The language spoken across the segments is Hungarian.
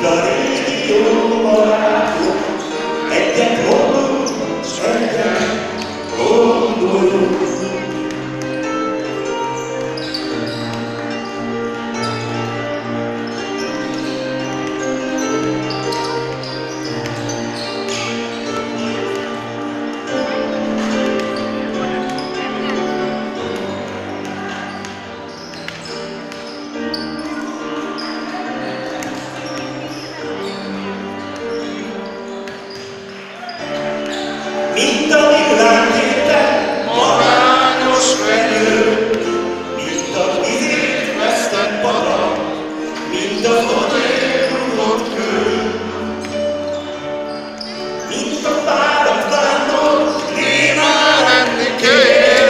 a régi jó barátok, egyet mondunk, s egyet gondolunk. Mint a világképe, magányos fenyő, mint a vizét vesztett patak, mint az odébb rúgott kő, mint a fáradt vándor, némán lenni kér.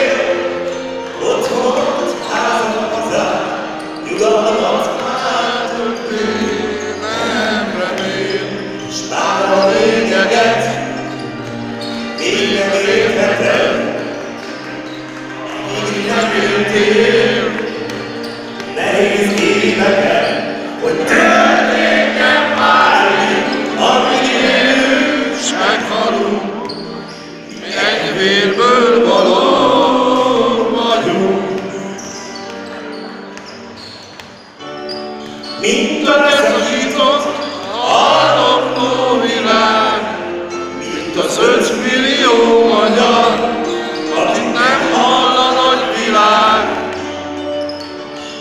Otthonot, házat, hazát, nyugalmat már többé nem remél, s bár a lényeget én nem érthetem, amíg nem éltél. Nehéz éveken, hogy történjen bármi, amíg élünk s meghalunk, mi egy vérből valók vagyunk. Mint a leszakított, haldokló világ, mint az 5 millió magyar, akik nem hall a nagy világ.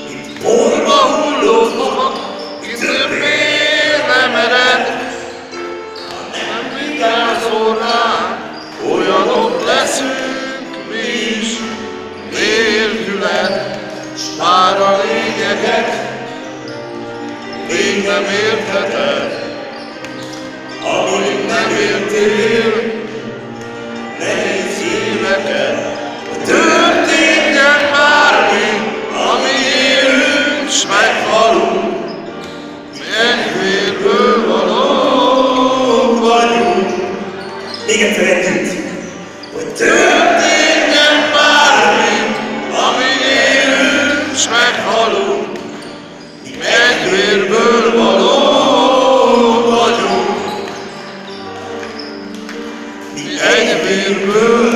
Mint porba hulló fog, ki többé nem ered, ha nem vigyázol rá, olyanok leszünk mi is, nélküled. S bár a lényeget még nem értheted, amíg nem éltél. Nehéz éveken, hogy történjen bármi, amíg élünk s meghalunk, mi egy vérből valók vagyunk. Még egyszer együtt, hogy történjen bármi, amíg élünk s meghalunk, mi egy vérből valók vagyunk. Egy vérből